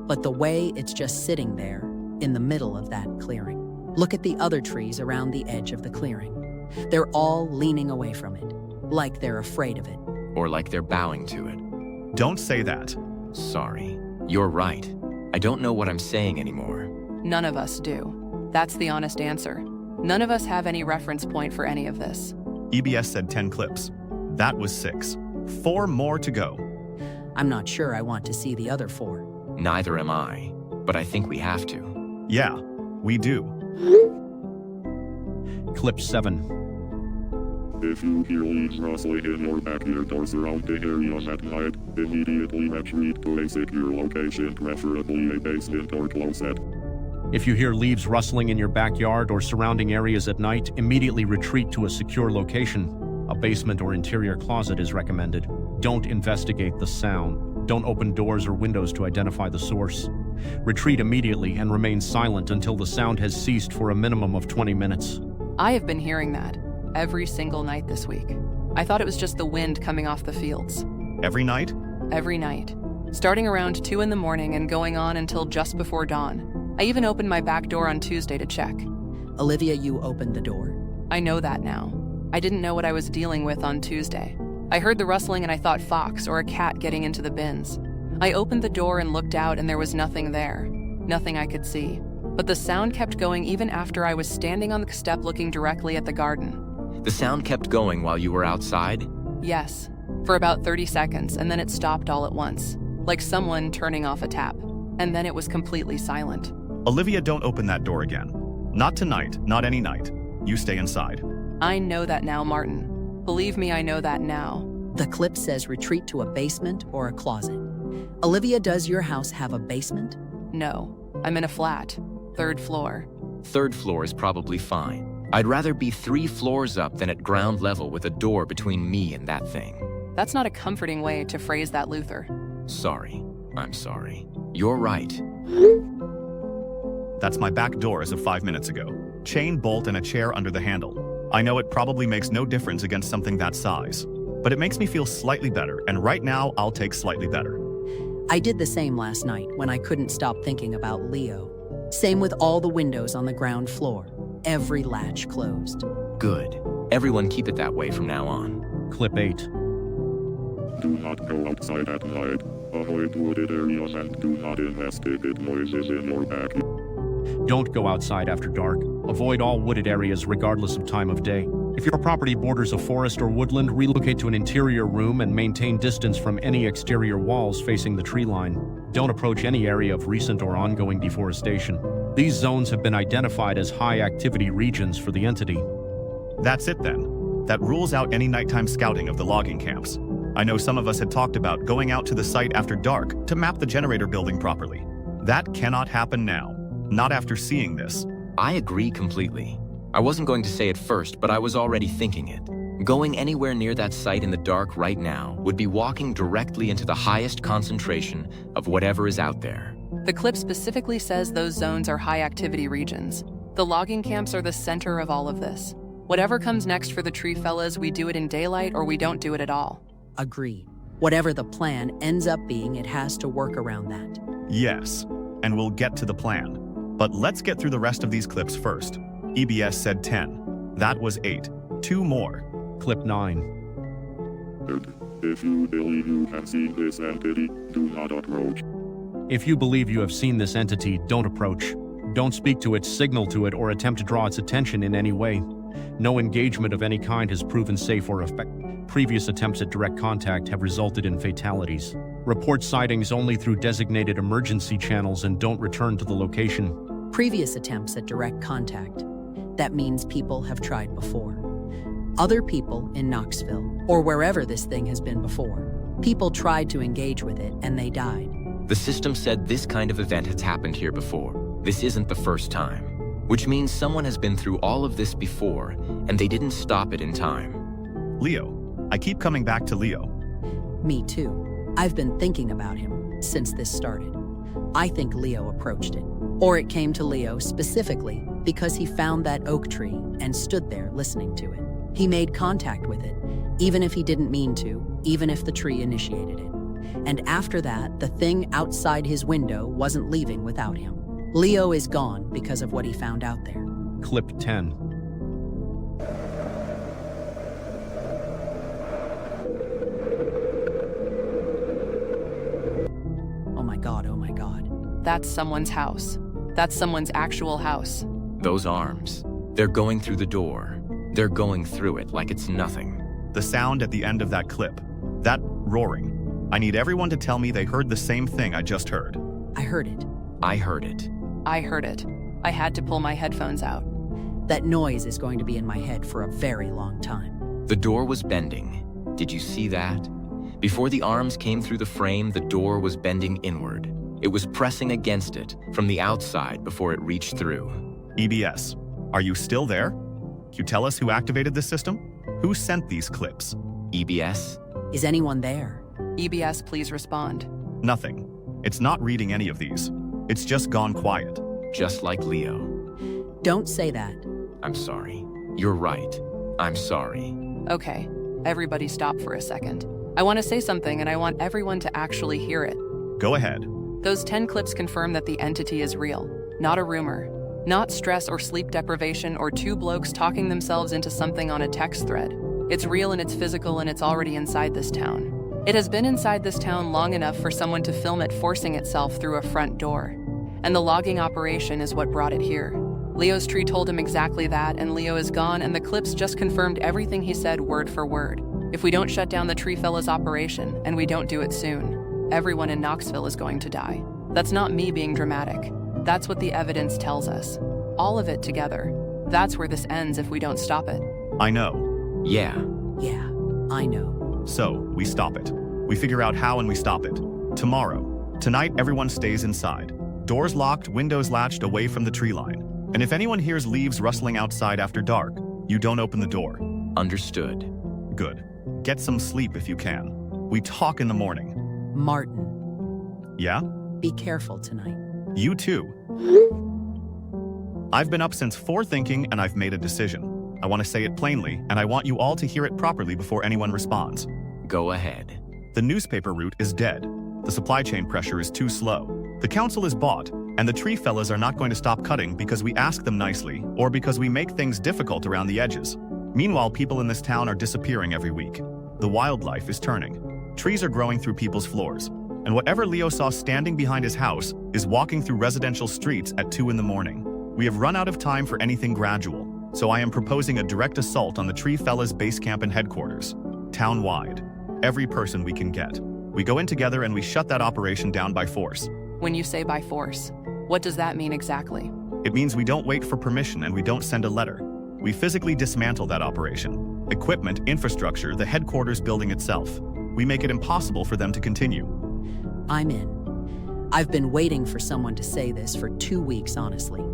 But the way it's just sitting there, in the middle of that clearing. Look at the other trees around the edge of the clearing. They're all leaning away from it, like they're afraid of it. Or like they're bowing to it. Don't say that. Sorry. You're right. I don't know what I'm saying anymore. None of us do. That's the honest answer. None of us have any reference point for any of this. EBS said 10 clips. That was 6. 4 more to go. I'm not sure I want to see the other 4. Neither am I, but I think we have to. Yeah, we do. Clip 7. If you hear leaves rustling in your backyard or surrounding areas at night, immediately retreat to a secure location, preferably a basement or closet. If you hear leaves rustling in your backyard or surrounding areas at night, immediately retreat to a secure location. A basement or interior closet is recommended. Don't investigate the sound. Don't open doors or windows to identify the source. Retreat immediately and remain silent until the sound has ceased for a minimum of 20 minutes. I have been hearing that every single night this week. I thought it was just the wind coming off the fields. Every night? Every night. Starting around 2 in the morning and going on until just before dawn. I even opened my back door on Tuesday to check. Olivia, you opened the door. I know that now. I didn't know what I was dealing with on Tuesday. I heard the rustling and I thought fox or a cat getting into the bins. I opened the door and looked out and there was nothing there. Nothing I could see. But the sound kept going even after I was standing on the step looking directly at the garden. The sound kept going while you were outside? Yes, for about 30 seconds, and then it stopped all at once, like someone turning off a tap. And then it was completely silent. Olivia, don't open that door again. Not tonight, not any night. You stay inside. I know that now, Martin. Believe me, I know that now. The clip says retreat to a basement or a closet. Olivia, does your house have a basement? No, I'm in a flat, 3rd floor. 3rd floor is probably fine. I'd rather be 3 floors up than at ground level with a door between me and that thing. That's not a comforting way to phrase that, Luther. Sorry. I'm sorry. You're right. That's my back door as of 5 minutes ago. Chain bolt and a chair under the handle. I know it probably makes no difference against something that size, but it makes me feel slightly better, and right now I'll take slightly better. I did the same last night when I couldn't stop thinking about Leo. Same with all the windows on the ground floor. Every latch closed. Good. Everyone keep it that way from now on. Clip 8. Do not go outside at night. Avoid wooded areas and do not investigate noises in your backyard. Don't go outside after dark. Avoid all wooded areas regardless of time of day. If your property borders a forest or woodland, relocate to an interior room and maintain distance from any exterior walls facing the tree line. Don't approach any area of recent or ongoing deforestation. These zones have been identified as high-activity regions for the entity. That's it then. That rules out any nighttime scouting of the logging camps. I know some of us had talked about going out to the site after dark to map the generator building properly. That cannot happen now. Not after seeing this. I agree completely. I wasn't going to say it first, but I was already thinking it. Going anywhere near that site in the dark right now would be walking directly into the highest concentration of whatever is out there. The clip specifically says those zones are high-activity regions. The logging camps are the center of all of this. Whatever comes next for the tree fellas, we do it in daylight or we don't do it at all. Agreed. Whatever the plan ends up being, it has to work around that. Yes, and we'll get to the plan. But let's get through the rest of these clips first. EBS said 10. That was 8. 2 more. Clip 9. If you believe you have seen this entity, do not approach. If you believe you have seen this entity, don't approach. Don't speak to it, signal to it, or attempt to draw its attention in any way. No engagement of any kind has proven safe or effective. Previous attempts at direct contact have resulted in fatalities. Report sightings only through designated emergency channels and don't return to the location. Previous attempts at direct contact. That means people have tried before. Other people in Knoxville, or wherever this thing has been before. People tried to engage with it and they died. The system said this kind of event has happened here before. This isn't the first time. Which means someone has been through all of this before, and they didn't stop it in time. Leo. I keep coming back to Leo. Me too. I've been thinking about him since this started. I think Leo approached it. Or it came to Leo specifically because he found that oak tree and stood there listening to it. He made contact with it, even if he didn't mean to, even if the tree initiated it. And after that, the thing outside his window wasn't leaving without him. Leo is gone because of what he found out there. Clip 10. Oh my God. That's someone's house. That's someone's actual house. Those arms. They're going through the door. They're going through it like it's nothing. The sound at the end of that clip. That roaring. I need everyone to tell me they heard the same thing I just heard. I heard it. I heard it. I heard it. I had to pull my headphones out. That noise is going to be in my head for a very long time. The door was bending. Did you see that? Before the arms came through the frame, the door was bending inward. It was pressing against it from the outside before it reached through. EBS, are you still there? Can you tell us who activated this system? Who sent these clips? EBS? Is anyone there? EBS, please respond. Nothing. It's not reading any of these. It's just gone quiet. Just like Leo. Don't say that. I'm sorry. You're right. I'm sorry. Okay, everybody stop for a second. I want to say something and I want everyone to actually hear it. Go ahead. Those 10 clips confirm that the entity is real, not a rumor. Not stress or sleep deprivation or 2 blokes talking themselves into something on a text thread. It's real and it's physical and it's already inside this town. It has been inside this town long enough for someone to film it forcing itself through a front door. And the logging operation is what brought it here. Leo's tree told him exactly that, and Leo is gone, and the clips just confirmed everything he said word for word. If we don't shut down the tree fella's operation, and we don't do it soon, everyone in Knoxville is going to die. That's not me being dramatic. That's what the evidence tells us. All of it together. That's where this ends if we don't stop it. I know. Yeah. Yeah, I know. So, we stop it. We figure out how and we stop it. Tomorrow. Tonight, everyone stays inside. Doors locked, windows latched away from the tree line. And if anyone hears leaves rustling outside after dark, you don't open the door. Understood. Good. Get some sleep if you can. We talk in the morning. Martin. Yeah? Be careful tonight. You too. I've been up since 4 thinking and I've made a decision. I want to say it plainly, and I want you all to hear it properly before anyone responds. Go ahead. The newspaper route is dead. The supply chain pressure is too slow. The council is bought, and the tree fellas are not going to stop cutting because we ask them nicely or because we make things difficult around the edges. Meanwhile, people in this town are disappearing every week. The wildlife is turning. Trees are growing through people's floors. And whatever Leo saw standing behind his house is walking through residential streets at 2 in the morning. We have run out of time for anything gradual, so I am proposing a direct assault on the tree fellas' base camp and headquarters, town-wide. Every person we can get. We go in together and we shut that operation down by force. When you say by force, what does that mean exactly? It means we don't wait for permission and we don't send a letter. We physically dismantle that operation. Equipment, infrastructure, the headquarters building itself. We make it impossible for them to continue. I'm in. I've been waiting for someone to say this for 2 weeks, honestly.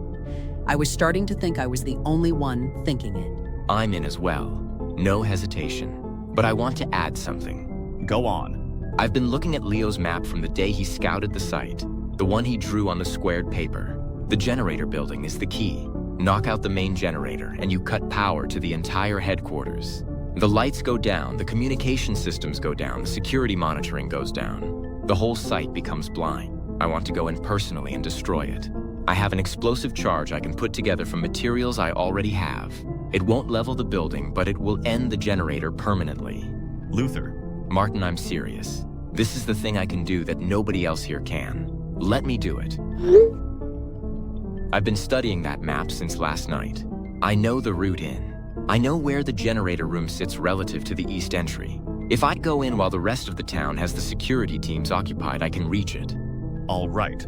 I was starting to think I was the only one thinking it. I'm in as well. No hesitation. But I want to add something. Go on. I've been looking at Leo's map from the day he scouted the site, the one he drew on the squared paper. The generator building is the key. Knock out the main generator and you cut power to the entire headquarters. The lights go down, the communication systems go down, the security monitoring goes down. The whole site becomes blind. I want to go in personally and destroy it. I have an explosive charge I can put together from materials I already have. It won't level the building, but it will end the generator permanently. Luther. Martin, I'm serious. This is the thing I can do that nobody else here can. Let me do it. I've been studying that map since last night. I know the route in. I know where the generator room sits relative to the east entry. If I go in while the rest of the town has the security teams occupied, I can reach it. All right.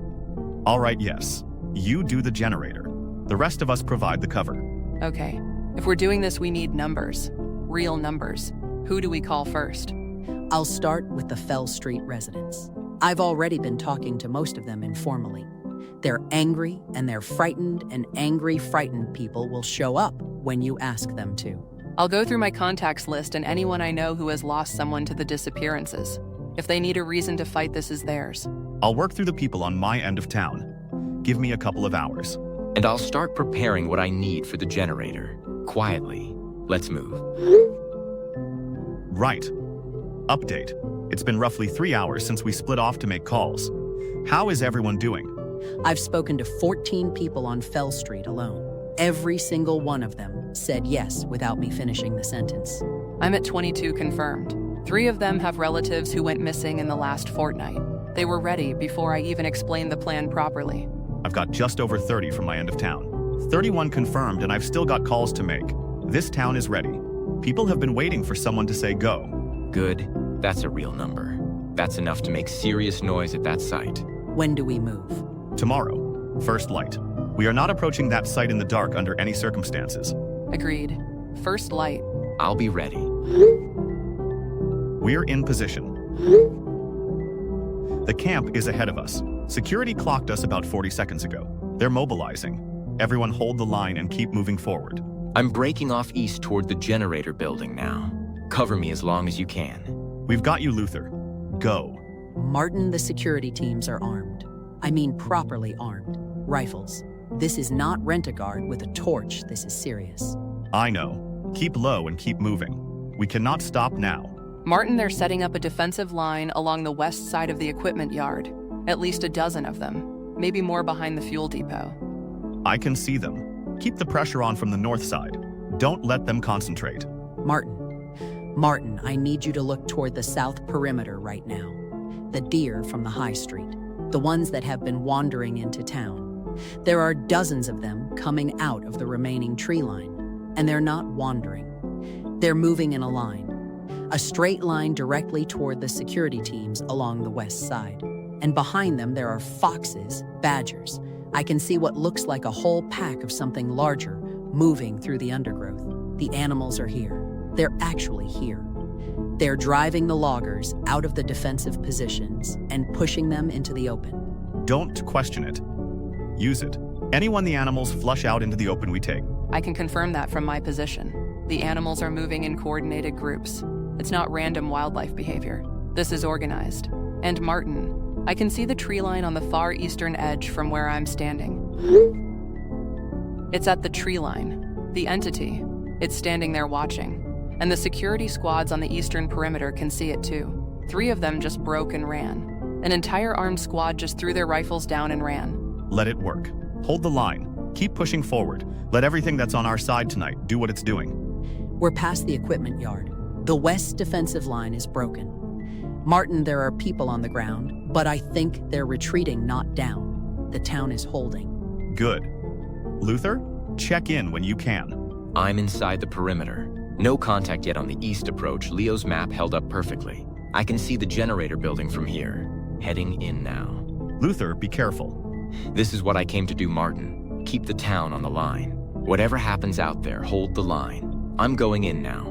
All right, yes. You do the generator. The rest of us provide the cover. Okay. If we're doing this, we need numbers. Real numbers. Who do we call first? I'll start with the Fell Street residents. I've already been talking to most of them informally. They're angry, and they're frightened, and angry, frightened people will show up when you ask them to. I'll go through my contacts list and anyone I know who has lost someone to the disappearances. If they need a reason to fight, this is theirs. I'll work through the people on my end of town. Give me a couple of hours. And I'll start preparing what I need for the generator. Quietly. Let's move. Right. Update. It's been roughly 3 hours since we split off to make calls. How is everyone doing? I've spoken to 14 people on Fell Street alone. Every single one of them said yes without me finishing the sentence. I'm at 22 confirmed. 3 of them have relatives who went missing in the last fortnight. They were ready before I even explained the plan properly. I've got just over 30 from my end of town. 31 confirmed, and I've still got calls to make. This town is ready. People have been waiting for someone to say go. Good. That's a real number. That's enough to make serious noise at that site. When do we move? Tomorrow. First light. We are not approaching that site in the dark under any circumstances. Agreed. First light. I'll be ready. We're in position. The camp is ahead of us. Security clocked us about 40 seconds ago. They're mobilizing. Everyone hold the line and keep moving forward. I'm breaking off east toward the generator building now. Cover me as long as you can. We've got you, Luther. Go. Martin, the security teams are armed. I mean properly armed. Rifles. This is not rent-a-guard with a torch. This is serious. I know. Keep low and keep moving. We cannot stop now. Martin, they're setting up a defensive line along the west side of the equipment yard. At least a dozen of them. Maybe more behind the fuel depot. I can see them. Keep the pressure on from the north side. Don't let them concentrate. Martin, I need you to look toward the south perimeter right now. The deer from the high street. The ones that have been wandering into town. There are dozens of them coming out of the remaining tree line, and they're not wandering. They're moving in a line. A straight line directly toward the security teams along the west side. And behind them there are foxes, badgers. I can see what looks like a whole pack of something larger moving through the undergrowth. The animals are here. They're actually here. They're driving the loggers out of the defensive positions and pushing them into the open. Don't question it. Use it. Anyone the animals flush out into the open we take. I can confirm that from my position. The animals are moving in coordinated groups. It's not random wildlife behavior. This is organized. And Martin, I can see the tree line on the far eastern edge from where I'm standing. It's at the tree line, the entity. It's standing there watching. And the security squads on the eastern perimeter can see it too. 3 of them just broke and ran. An entire armed squad just threw their rifles down and ran. Let it work. Hold the line. Keep pushing forward. Let everything that's on our side tonight do what it's doing. We're past the equipment yard. The west defensive line is broken. Martin, there are people on the ground, but I think they're retreating, not down. The town is holding. Good. Luther, check in when you can. I'm inside the perimeter. No contact yet on the east approach. Leo's map held up perfectly. I can see the generator building from here. Heading in now. Luther, be careful. This is what I came to do, Martin. Keep the town on the line. Whatever happens out there, hold the line. I'm going in now.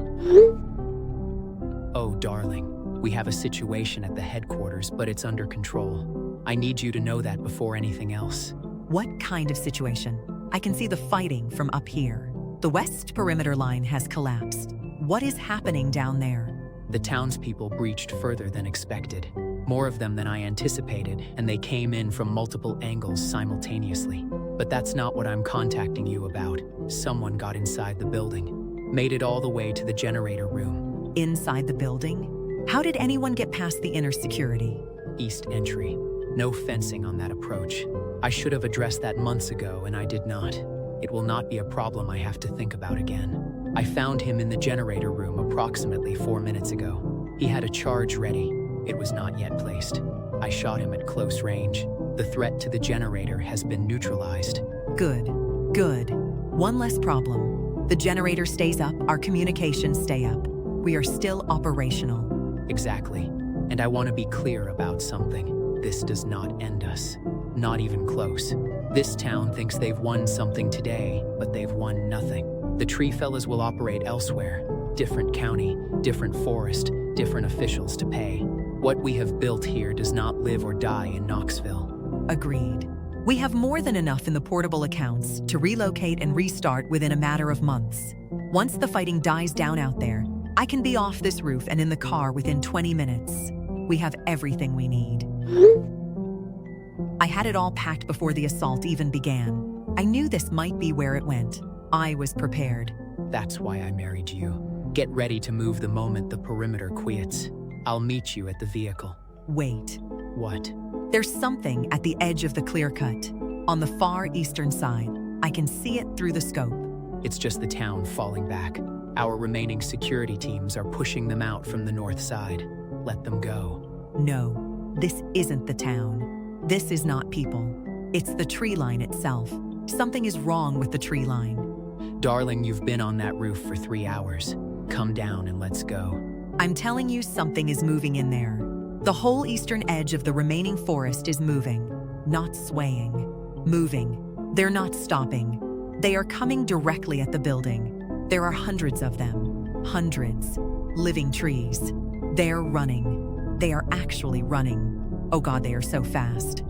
Oh, darling, we have a situation at the headquarters, but it's under control. I need you to know that before anything else. What kind of situation? I can see the fighting from up here. The west perimeter line has collapsed. What is happening down there? The townspeople breached further than expected. More of them than I anticipated, and they came in from multiple angles simultaneously. But that's not what I'm contacting you about. Someone got inside the building, made it all the way to the generator room. Inside the building? How did anyone get past the inner security? East entry. No fencing on that approach. I should have addressed that months ago, and I did not. It will not be a problem I have to think about again. I found him in the generator room approximately 4 minutes ago. He had a charge ready. It was not yet placed. I shot him at close range. The threat to the generator has been neutralized. Good. Good. One less problem. The generator stays up, our communications stay up. We are still operational. Exactly. And I want to be clear about something. This does not end us. Not even close. This town thinks they've won something today, but they've won nothing. The tree fellas will operate elsewhere. Different county, different forest, different officials to pay. What we have built here does not live or die in Knoxville. Agreed. We have more than enough in the portable accounts to relocate and restart within a matter of months. Once the fighting dies down out there, I can be off this roof and in the car within 20 minutes. We have everything we need. I had it all packed before the assault even began. I knew this might be where it went. I was prepared. That's why I married you. Get ready to move the moment the perimeter quits. I'll meet you at the vehicle. Wait. What? There's something at the edge of the clear cut. On the far eastern side. I can see it through the scope. It's just the town falling back. Our remaining security teams are pushing them out from the north side. Let them go. No, this isn't the town. This is not people. It's the tree line itself. Something is wrong with the tree line. Darling, you've been on that roof for 3 hours. Come down and let's go. I'm telling you, something is moving in there. The whole eastern edge of the remaining forest is moving, not swaying. Moving. They're not stopping. They are coming directly at the building. There are hundreds of them. Hundreds. Living trees. They're running. They are actually running. Oh God, they are so fast.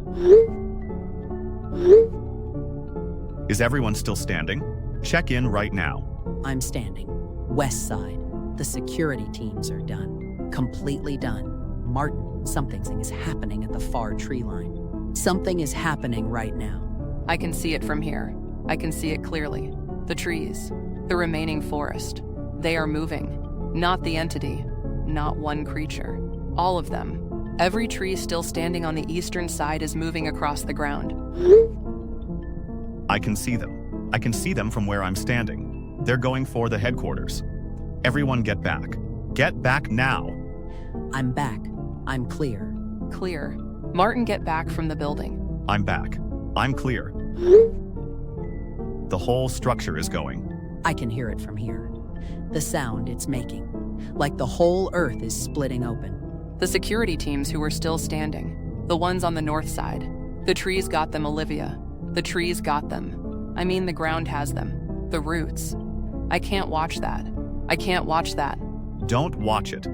Is everyone still standing? Check in right now. I'm standing. West side. The security teams are done. Completely done. Martin, something is happening at the far tree line. Something is happening right now. I can see it from here. I can see it clearly. The trees. The remaining forest. They are moving. Not the entity. Not one creature. All of them. Every tree still standing on the eastern side is moving across the ground. I can see them. I can see them from where I'm standing. They're going for the headquarters. Everyone get back. Get back now. I'm back. I'm clear. Clear. Martin, get back from the building. I'm back. I'm clear. The whole structure is going. I can hear it from here. The sound it's making. Like the whole earth is splitting open. The security teams who are still standing. The ones on the north side. The trees got them, Olivia. The trees got them. I mean, the ground has them. The roots. I can't watch that. I can't watch that. Don't watch it.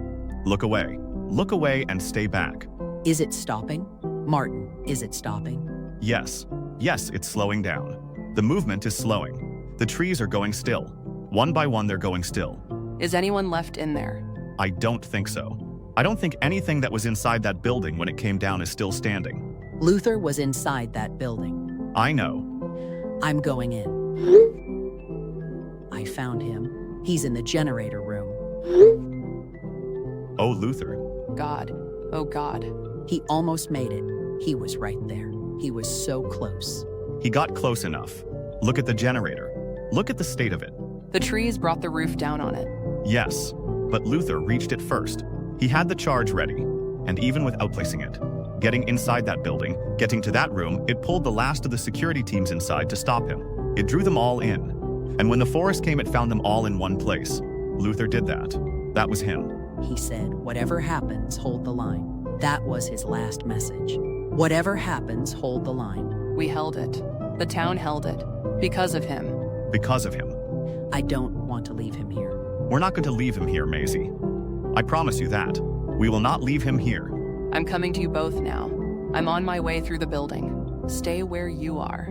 Look away. Look away and stay back. Is it stopping? Martin, is it stopping? Yes. Yes, it's slowing down. The movement is slowing. The trees are going still. One by one, they're going still. Is anyone left in there? I don't think so. I don't think anything that was inside that building when it came down is still standing. Luther was inside that building. I know. I'm going in. I found him. He's in the generator room. Oh, Luther. God. Oh, God. He almost made it. He was right there. He was so close. He got close enough. Look at the generator. Look at the state of it. The trees brought the roof down on it. Yes, but Luther reached it first. He had the charge ready, and even without placing it, getting inside that building, getting to that room, it pulled the last of the security teams inside to stop him. It drew them all in. And when the forest came, it found them all in one place. Luther did that. That was him. He said, whatever happens, hold the line. That was his last message. Whatever happens, hold the line. We held it. The town held it. Because of him. Because of him. I don't want to leave him here. We're not going to leave him here, Maisie. I promise you that. We will not leave him here. I'm coming to you both now. I'm on my way through the building. Stay where you are.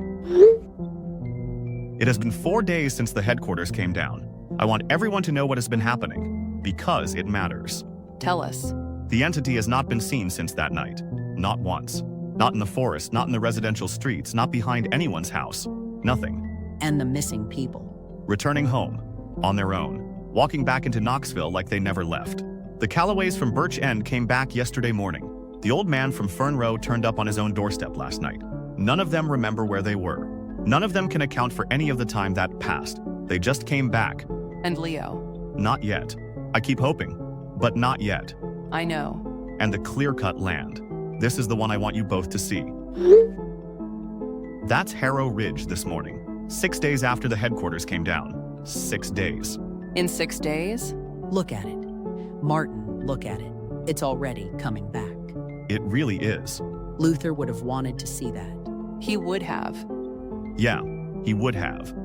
It has been 4 days since the headquarters came down. I want everyone to know what has been happening, because it matters. Tell us. The entity has not been seen since that night. Not once. Not in the forest, not in the residential streets, not behind anyone's house. Nothing. And the missing people. Returning home, on their own, walking back into Knoxville like they never left. The Callaways from Birch End came back yesterday morning. The old man from Fern Row turned up on his own doorstep last night. None of them remember where they were. None of them can account for any of the time that passed. They just came back. And Leo. Not yet. I keep hoping, but not yet. I know. And the clear-cut land. This is the one I want you both to see. That's Harrow Ridge this morning. 6 days after the headquarters came down. 6 days. In 6 days? Look at it. Martin, look at it. It's already coming back. It really is. Luther would have wanted to see that. He would have. Yeah, he would have.